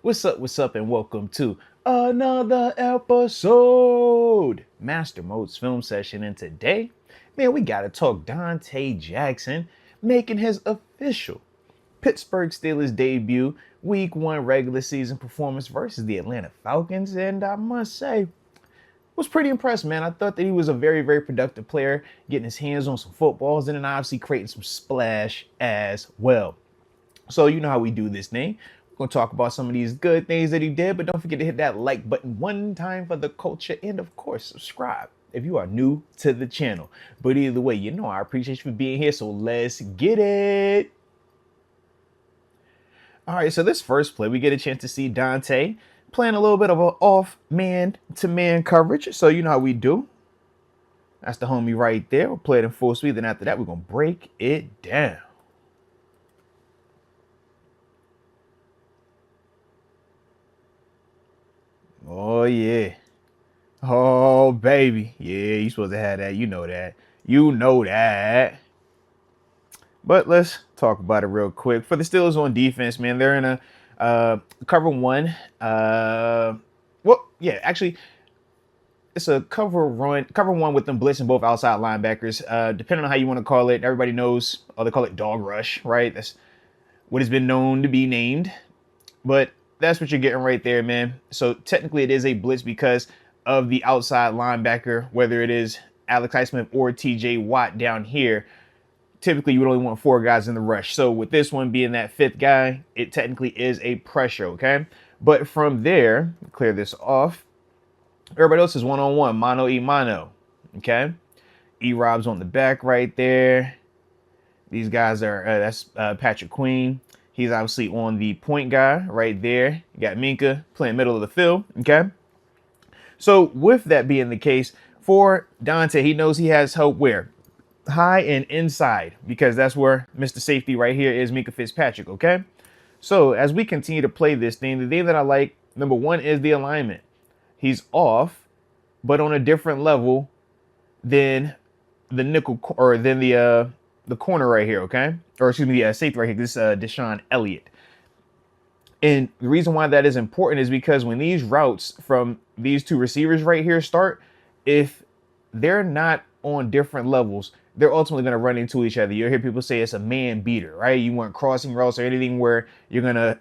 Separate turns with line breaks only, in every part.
What's up, and welcome to another episode. Master Moats Film Session, and today, man, we gotta talk Donte Jackson making his official Pittsburgh Steelers debut, Week 1 regular season performance versus the Atlanta Falcons, and I must say, was pretty impressed, man. I thought that he was a very, very productive player, getting his hands on some footballs and then obviously creating some splash as well. So you know how we do this thing. We're going to talk about some of these good things that he did, but don't forget to hit that like button one time for the culture, and of course, subscribe if you are new to the channel. But either way, you know I appreciate you for being here, so let's get it. All right, so this first play, we get a chance to see Donte playing a little bit of an off man-to-man coverage. So you know how we do. That's the homie right there. We'll play it in full speed. Then after that, we're going to break it down. Oh, yeah. Oh, baby. Yeah, you supposed to have that. You know that. You know that. But let's talk about it real quick. For the Steelers on defense, man, they're in a cover one. Actually, it's a cover one with them blitzing both outside linebackers. Depending on how you want to call it, everybody knows, or they call it dog rush, right? That's what has been known to be named. But that's what you're getting right there, man. So technically it is a blitz because of the outside linebacker, whether it is Alex Highsmith or TJ Watt down here. Typically, you would only want 4 guys in the rush. So with this one being that 5th guy, it technically is a pressure, okay? But from there, clear this off. Everybody else is one-on-one, mano-a-mano, okay? E-Rob's on the back right there. These guys are, that's Patrick Queen. He's obviously on the point guy right there. You got Minka playing middle of the field, okay? So with that being the case, for Donte, he knows he has help where? High and inside, because that's where Mr. Safety right here is Minka Fitzpatrick, okay? So as we continue to play this thing, the thing that I like, number one, is the alignment. He's off, but on a different level than the nickel, or than the corner right here, okay? Or excuse me, the safety right here, this Deshaun Elliott. And the reason why that is important is because when these routes from these two receivers right here start, if they're not on different levels, they're ultimately going to run into each other. You'll hear people say it's a man beater, right? You want crossing routes or anything where you're going to,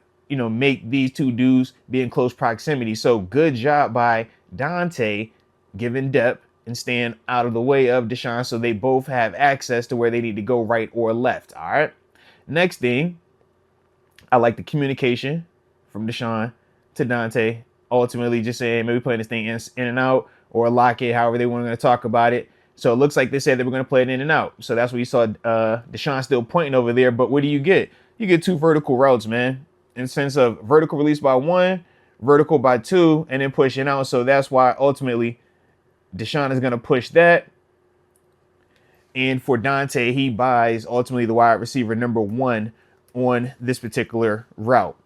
make these two dudes be in close proximity. So good job by Donte giving depth and staying out of the way of Deshaun so they both have access to where they need to go, right or left. All right. Next thing, I like the communication from Deshaun to Donte, ultimately just saying maybe playing this thing in and out or lock it, however they want to talk about it. So it looks like they said they were going to play it in and out. So that's what you saw Deshaun still pointing over there. But what do you get? You get 2 vertical routes, man, in the sense of vertical release by 1, vertical by 2, and then pushing out. So that's why ultimately Deshaun is going to push that. And for Donte, he buys ultimately the wide receiver number 1 on this particular route.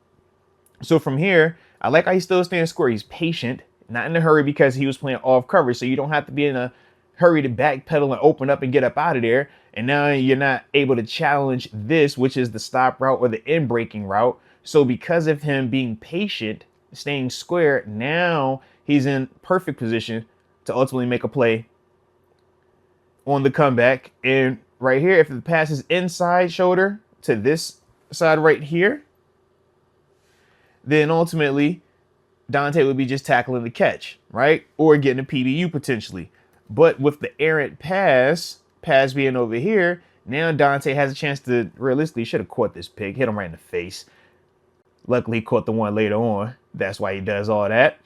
So from here, I like how he's still staying square. He's patient, not in a hurry because he was playing off coverage. So you don't have to be in a hurry to backpedal and open up and get up out of there. And now you're not able to challenge this, which is the stop route or the in breaking route. So because of him being patient, staying square, now he's in perfect position to ultimately make a play on the comeback. And right here, if the pass is inside shoulder to this side right here, then ultimately Donte would be just tackling the catch, right? Or getting a PBU potentially. But with the errant pass being over here, now Donte has a chance to realistically should have caught this pick, hit him right in the face. Luckily, he caught the one later on. That's why he does all that.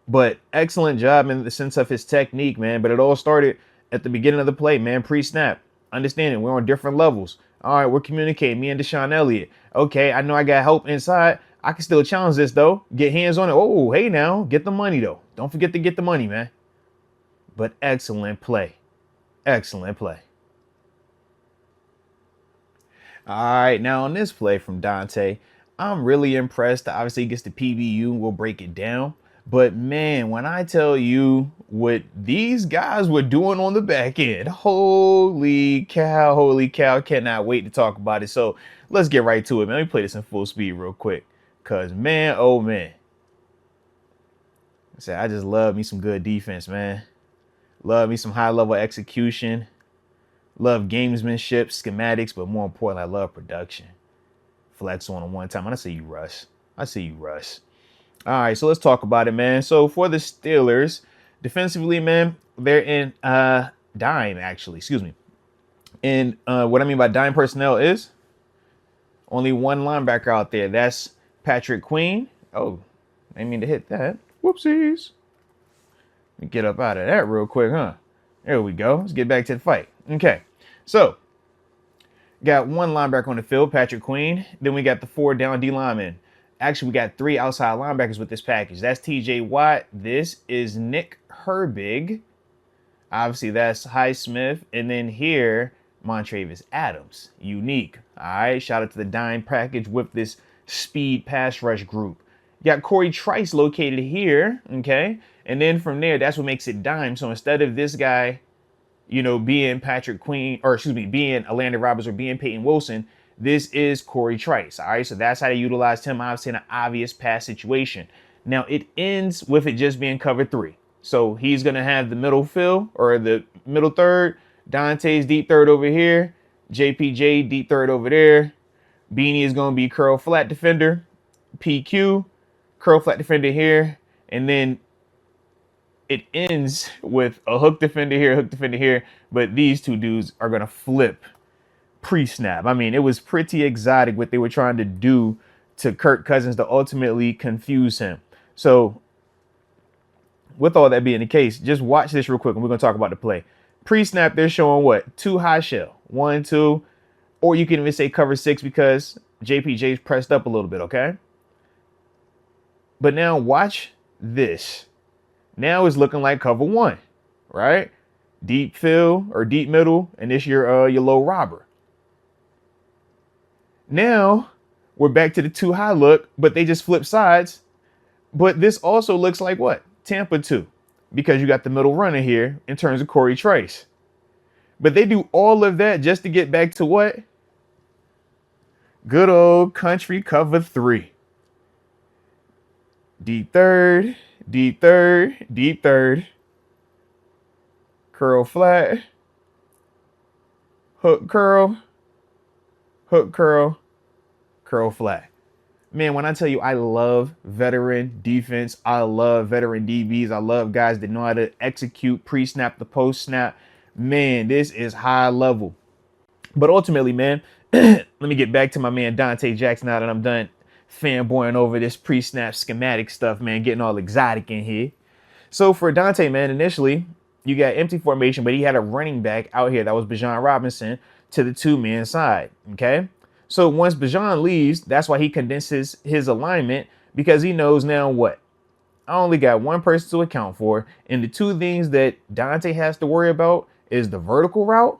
But excellent job in the sense of his technique, man. But it all started at the beginning of the play, man, pre-snap. Understanding we're on different levels. All right, we're communicating, me and Deshaun Elliott. Okay, I know I got help inside. I can still challenge this, though. Get hands on it. Oh, hey, now, get the money, though. Don't forget to get the money, man. But excellent play. Excellent play. All right, now on this play from Donte, I'm really impressed. Obviously, he gets the PBU. We'll break it down. But, man, when I tell you what these guys were doing on the back end, holy cow, cannot wait to talk about it. So let's get right to it, man. Let me play this in full speed real quick. Cause man, oh man. I just love me some good defense, man. Love me some high level execution. Love gamesmanship, schematics, but more importantly, I love production. Flex on one time. I see you, Russ. I see you, Russ. All right, so let's talk about it, man. So for the Steelers, defensively, man, they're in dime, actually. Excuse me. And what I mean by dime personnel is only one linebacker out there. That's Patrick Queen. Oh, I didn't mean to hit that. Whoopsies. Let me get up out of that real quick, huh? There we go. Let's get back to the fight. Okay, so got one linebacker on the field, Patrick Queen. Then we got the 4 down D linemen. Actually, we got 3 outside linebackers with this package. That's TJ Watt. This is Nick Herbig. Obviously, that's Highsmith. And then here, Montravius Adams. Unique. All right, shout out to the dime package with this speed pass rush group. You got Corey Trice located here, okay? And then from there, that's what makes it dime. So instead of this guy, being Patrick Queen, or excuse me, being Alandon Roberts or being Peyton Wilson, this is Corey Trice. All right, so that's how they utilized him, obviously in an obvious pass situation. Now it ends with it just being cover 3. So he's going to have the middle fill or the middle third, Donte's deep third over here, JPJ deep third over there. Beanie is going to be curl flat defender, PQ, curl flat defender here, and then it ends with a hook defender here, but these two dudes are going to flip pre-snap. I mean, it was pretty exotic what they were trying to do to Kirk Cousins to ultimately confuse him. So with all that being the case, just watch this real quick and we're going to talk about the play. Pre-snap, they're showing what? 2 high shell, 1, 2, or you can even say cover 6 because JPJ's pressed up a little bit, okay? But now watch this. Now it's looking like cover 1, right? Deep fill or deep middle, and this your low robber. Now we're back to the 2 high look, but they just flip sides. But this also looks like what? Tampa 2, because you got the middle runner here in terms of Corey Trice. But they do all of that just to get back to what? Good old country cover 3. Deep third, deep third, deep third. Curl flat. Hook curl. Hook curl. Curl flat. Man, when I tell you I love veteran defense, I love veteran DBs, I love guys that know how to execute pre-snap to post-snap. Man, this is high level. But ultimately, man, let me get back to my man Donte Jackson now that I'm done fanboying over this pre-snap schematic stuff, man, getting all exotic in here. So for Donte, man, initially, you got empty formation, but he had a running back out here. That was Bijan Robinson to the 2-man side, okay? So once Bijan leaves, that's why he condenses his alignment, because he knows now what? I only got one person to account for, and the 2 things that Donte has to worry about is the vertical route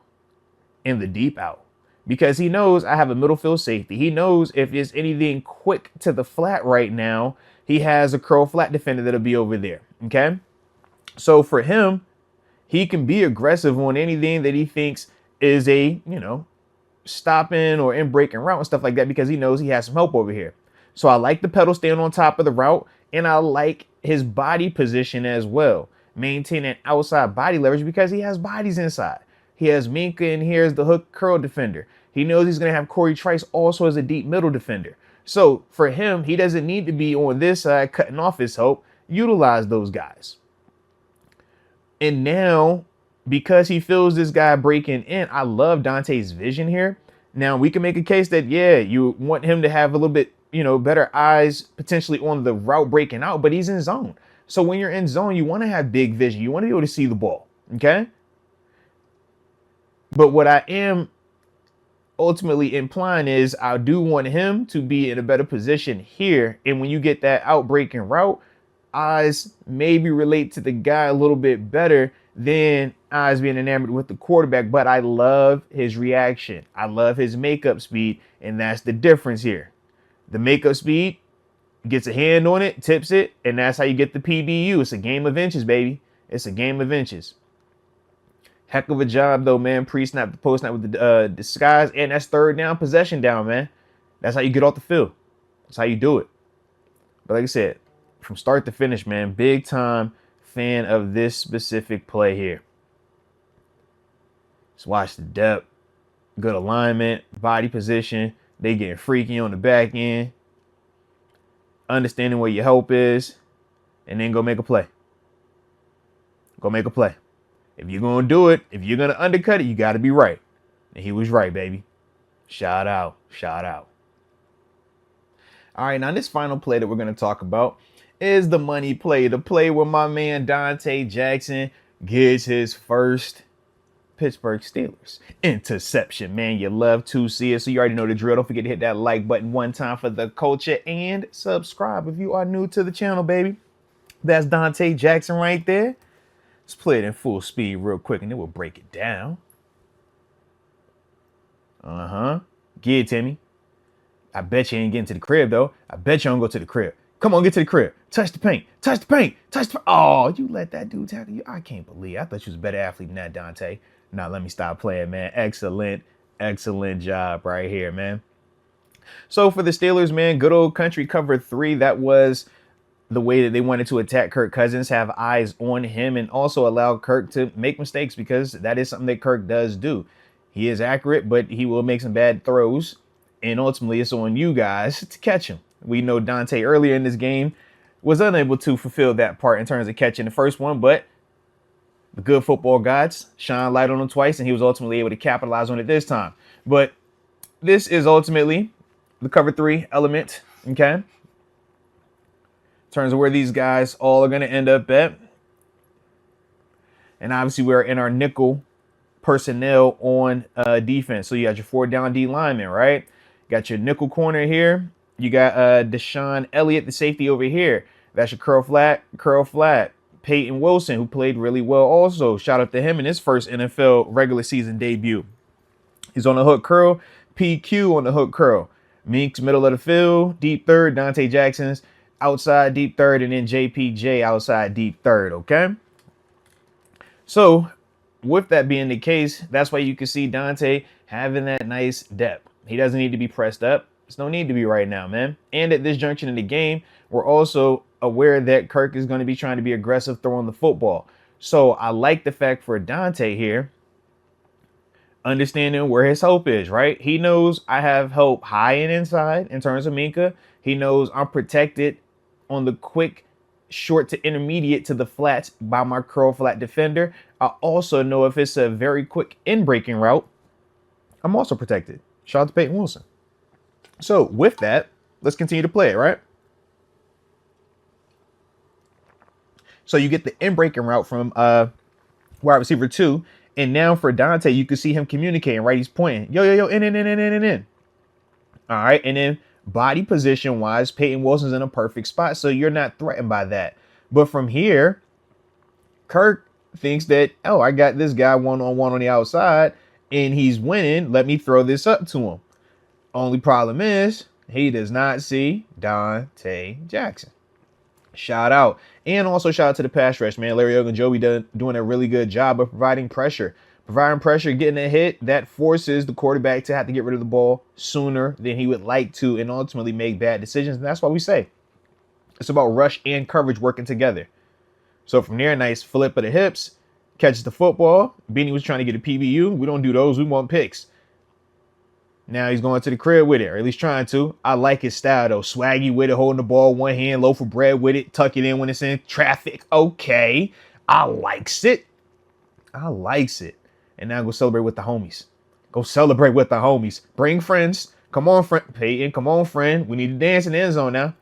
and the deep out. Because he knows I have a middle field safety. He knows if there's anything quick to the flat right now, he has a curl flat defender that'll be over there, okay? So for him, he can be aggressive on anything that he thinks is a, stopping or in breaking route and stuff like that, because he knows he has some help over here. So I like the pedal staying on top of the route, and I like his body position as well. Maintaining outside body leverage because he has bodies inside. He has Minka in here as the hook curl defender. He knows he's going to have Corey Trice also as a deep middle defender. So for him, he doesn't need to be on this side cutting off his help. Utilize those guys. And now, because he feels this guy breaking in, I love Donte's vision here. Now, we can make a case that, yeah, you want him to have a little bit, better eyes potentially on the route breaking out, but he's in zone. So when you're in zone, you want to have big vision. You want to be able to see the ball, okay? But what I am ultimately implying is I do want him to be in a better position here. And when you get that outbreaking route, eyes maybe relate to the guy a little bit better than eyes being enamored with the quarterback. But I love his reaction. I love his makeup speed. And that's the difference here. The makeup speed gets a hand on it, tips it, and that's how you get the PBU. It's a game of inches, baby. It's a game of inches. Heck of a job, though, man. Pre-snap to post-snap with the disguise. And that's 3rd down, possession down, man. That's how you get off the field. That's how you do it. But like I said, from start to finish, man, big time fan of this specific play here. Just watch the depth, good alignment, body position. They getting freaky on the back end, understanding where your help is, and then go make a play. Go make a play. If you're going to do it, if you're going to undercut it, you got to be right. And he was right, baby. Shout out. Shout out. All right, now this final play that we're going to talk about is the money play. The play where my man Donte Jackson gets his first Pittsburgh Steelers interception. Man, you love to see it. So you already know the drill. Don't forget to hit that like button one time for the culture and subscribe if you are new to the channel, baby. That's Donte Jackson right there. Let's play it in full speed real quick and then we'll break it down. Get it, Timmy. I bet you ain't getting to the crib, though. I bet you don't go to the crib. Come on, get to the crib. Touch the paint. Touch the paint. Touch the... Oh, you let that dude tackle you? I can't believe. I thought you was a better athlete than that, Donte. Now, let me stop playing, man. Excellent job right here, man. So, for the Steelers, man, good old country cover 3. That was the way that they wanted to attack Kirk Cousins, have eyes on him, and also allow Kirk to make mistakes because that is something that Kirk does do. He is accurate, but he will make some bad throws. And ultimately, it's on you guys to catch him. We know Donte earlier in this game was unable to fulfill that part in terms of catching the first one, but the good football gods shine light on him twice, and he was ultimately able to capitalize on it this time. But this is ultimately the cover 3 element, okay? In terms of where these guys all are going to end up at. And obviously, we're in our nickel personnel on defense. So you got your 4 down D linemen, right? Got your nickel corner here. You got Deshaun Elliott, the safety over here. That's your curl flat. Peyton Wilson, who played really well also. Shout out to him in his first NFL regular season debut. He's on the hook curl. PQ on the hook curl. Meeks, middle of the field. Deep third. Donte Jackson's outside deep third. And then JPJ outside deep third, okay? So, with that being the case, that's why you can see Donte having that nice depth. He doesn't need to be pressed up. There's no need to be right now, man. And at this junction in the game, we're also aware that Kirk is going to be trying to be aggressive throwing the football. So I like the fact for Donte here, understanding where his hope is, right? He knows I have hope high and inside in terms of Minka. He knows I'm protected on the quick, short to intermediate to the flats by my curl flat defender. I also know if it's a very quick in-breaking route, I'm also protected. Shout out to Peyton Wilson. So with that, let's continue to play it, right? So you get the in-breaking route from wide receiver 2. And now for Donte, you can see him communicating, right? He's pointing, yo, in. All right. And then body position wise, Peyton Wilson's in a perfect spot. So you're not threatened by that. But from here, Kirk thinks that, oh, I got this guy one-on-one on the outside and he's winning. Let me throw this up to him. Only problem is he does not see Donte Jackson. Shout out. And also shout out to the pass rush, man. Larry Ogunjobi doing a really good job of providing pressure. Getting a hit that forces the quarterback to have to get rid of the ball sooner than he would like to and ultimately make bad decisions. And that's why we say it's about rush and coverage working together. So from there, nice flip of the hips, catches the football. Beanie was trying to get a PBU. We don't do those. We want picks. Now he's going to the crib with it, or at least trying to. I like his style, though. Swaggy with it, holding the ball one hand, loaf of bread with it, tuck it in when it's in traffic. Okay. I likes it. And now go celebrate with the homies. Bring friends. Come on, friend. Peyton, come on, friend. We need to dance in the end zone now.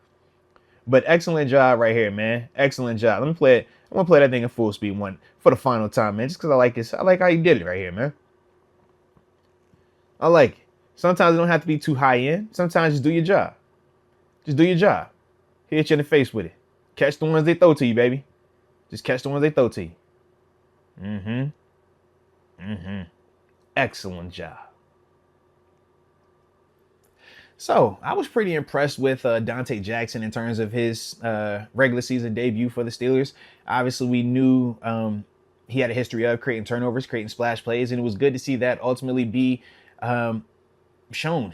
But excellent job right here, man. Excellent job. Let me play it. I'm going to play that thing in full speed one for the final time, man, just because I like this. I like how you did it right here, man. I like it. Sometimes it don't have to be too high end. Sometimes just do your job. Hit you in the face with it. Catch the ones they throw to you, baby. Just catch the ones they throw to you. Excellent job. So I was pretty impressed with Donte Jackson in terms of his regular season debut for the Steelers. Obviously, we knew he had a history of creating turnovers, creating splash plays, and it was good to see that ultimately be shown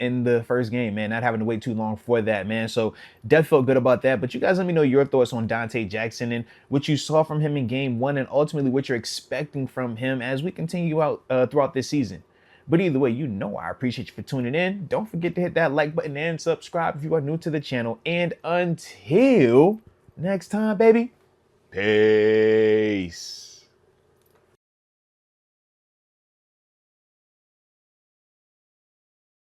in the first game, man, not having to wait too long for that, man. So definitely felt good about that. But you guys let me know your thoughts on Donte Jackson and what you saw from him in game one and ultimately what you're expecting from him as we continue out throughout this season. But either way, you know I appreciate you for tuning in. Don't forget to hit that like button and subscribe if you are new to the channel. And until next time, baby, peace.